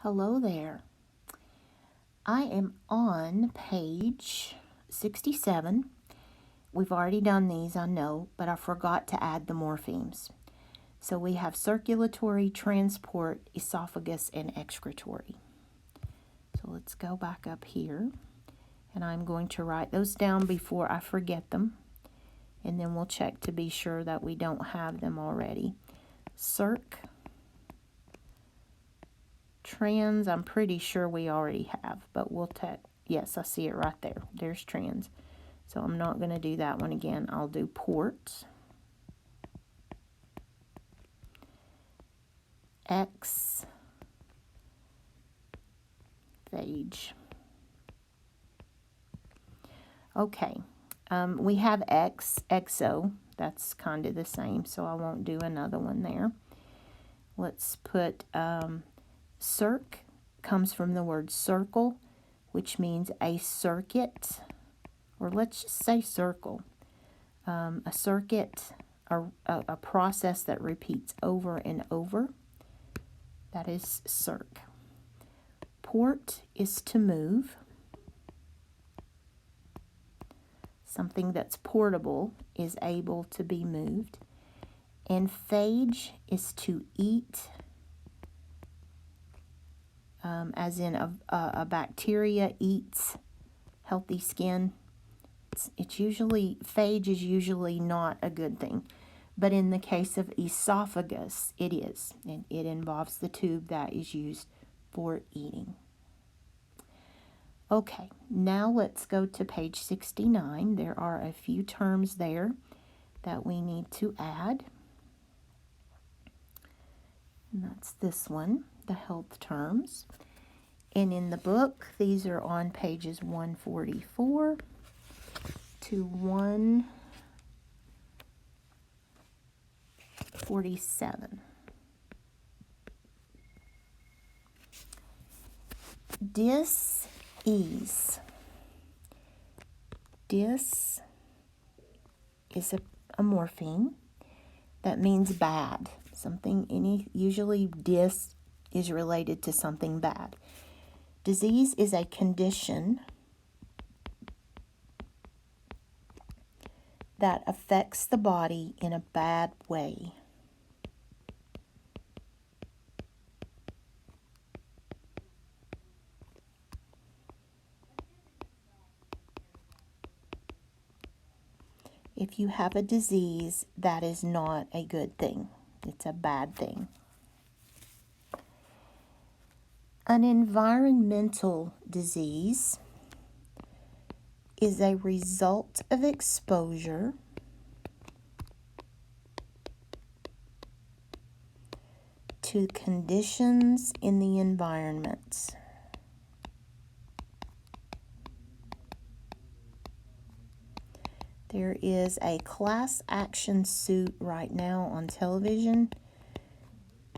Hello there. I am on page 67. We've already done these, I know, but I forgot to add the morphemes. So we have circulatory, transport, esophagus, and excretory. So let's go back up here, and I'm going to write those down before I forget them, and then we'll check to be sure that we don't have them already. Circ, trans, I'm pretty sure we already have, but we'll yes, I see it right there. There's trans. So I'm not going to do that one again. I'll do port. X, phage. Okay, we have X, exo. That's kind of the same, so I won't do another one there. Let's put circ, comes from the word circle, which means a circuit, or let's just say circle. A circuit, a process that repeats over and over. That is circ. Port is to move. Something that's portable is able to be moved. And phage is to eat, as in a bacteria eats healthy skin. It's usually, phage is usually not a good thing. But in the case of esophagus, it is. And it involves the tube that is used for eating. Okay, now let's go to page 69. There are a few terms there that we need to add. And that's this one, the health terms. And in the book, these are on pages 144 to 147. Dis-ease. Dis is a morpheme that means bad. Usually dis is related to something bad. Disease is a condition that affects the body in a bad way. If you have a disease, that is not a good thing. It's a bad thing. An environmental disease is a result of exposure to conditions in the environment. There is a class action suit right now on television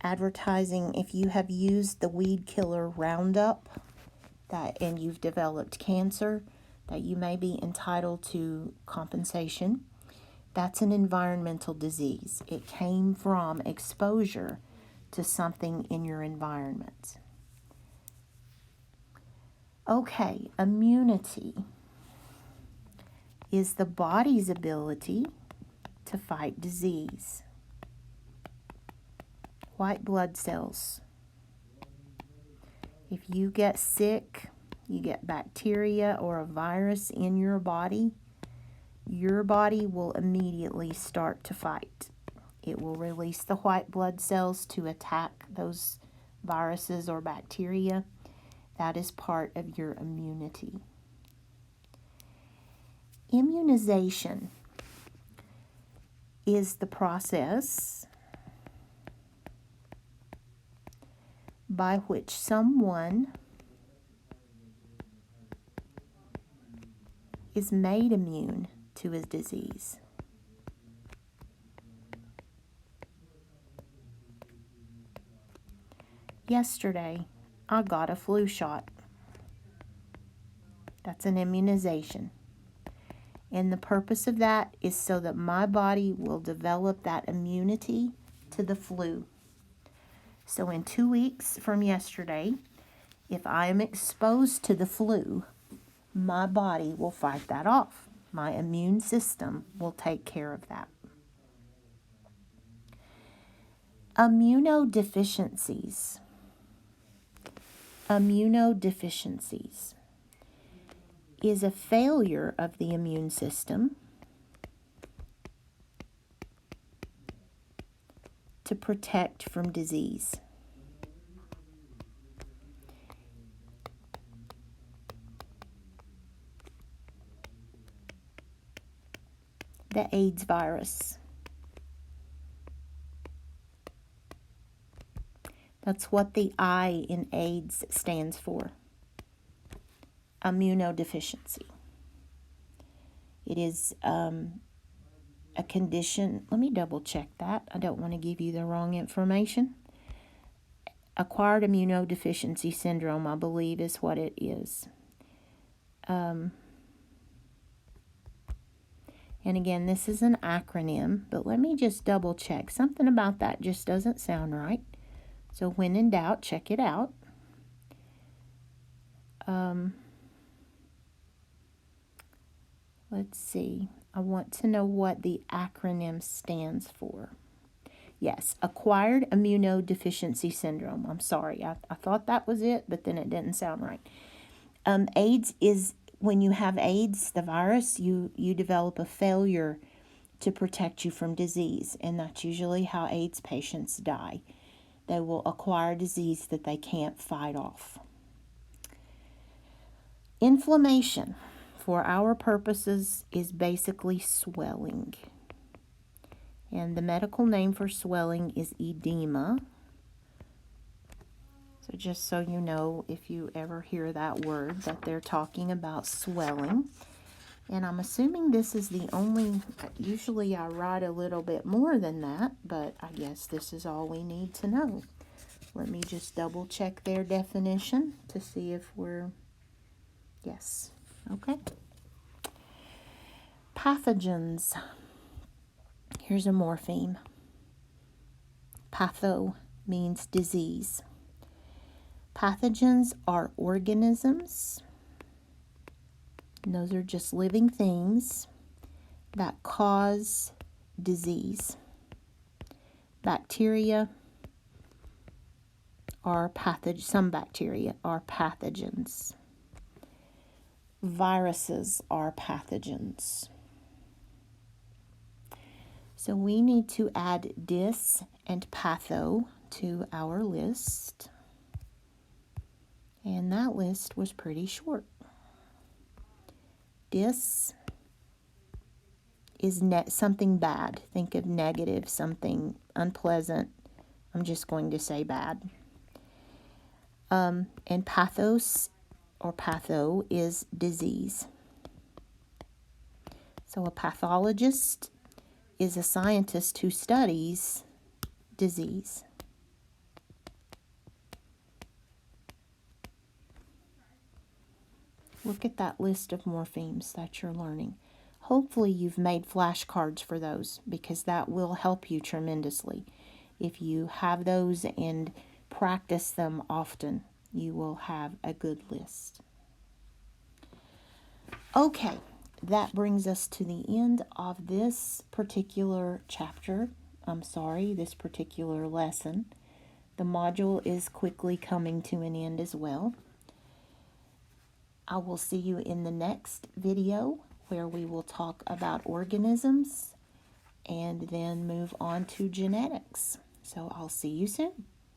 advertising if you have used the weed killer Roundup and you've developed cancer, that you may be entitled to compensation. That's an environmental disease. It came from exposure to something in your environment. Okay, immunity is the body's ability to fight disease. White blood cells. If you get sick, you get bacteria or a virus in your body will immediately start to fight. It will release the white blood cells to attack those viruses or bacteria. That is part of your immunity. Immunization is the process by which someone is made immune to his disease. Yesterday, I got a flu shot. That's an immunization. And the purpose of that is so that my body will develop that immunity to the flu. So in 2 weeks from yesterday, If I am exposed to the flu, my body will fight that off. My immune system will take care of that. Immunodeficiencies. Immunodeficiencies is a failure of the immune system to protect from disease. The AIDS virus. That's what the I in AIDS stands for. Immunodeficiency. It is a condition. Let me double check that. I don't want to give you the wrong information. Acquired immunodeficiency syndrome, I believe, is what it is. And again, this is an acronym, but let me just double check. Something about that just doesn't sound right. So when in doubt, check it out. Let's see. I want to know what the acronym stands for. Yes, acquired immunodeficiency syndrome. I'm sorry. I thought that was it, but then it didn't sound right. AIDS is, when you have AIDS, the virus, you develop a failure to protect you from disease, and that's usually how AIDS patients die. They will acquire disease that they can't fight off. Inflammation, for our purposes, is basically swelling. And the medical name for swelling is edema. So just so you know, if you ever hear that word, that they're talking about swelling. And I'm assuming this is the only, usually I write a little bit more than that, but I guess this is all we need to know. Let me just double check their definition to see if we're, yes, okay. Pathogens. Here's a morpheme. Patho means disease. Pathogens are organisms, and those are just living things that cause disease. Bacteria are some bacteria are pathogens. Viruses are pathogens. So we need to add dis and patho to our list. And that list was pretty short. Dis is something bad. Think of negative, something unpleasant. I'm just going to say bad. And pathos or patho is disease. So a pathologist is a scientist who studies disease. Look at that list of morphemes that you're learning. Hopefully you've made flashcards for those, because that will help you tremendously. If you have those and practice them often, you will have a good list. Okay, that brings us to the end of this particular chapter. This particular lesson. The module is quickly coming to an end as well. I will see you in the next video, where we will talk about organisms and then move on to genetics. So I'll see you soon.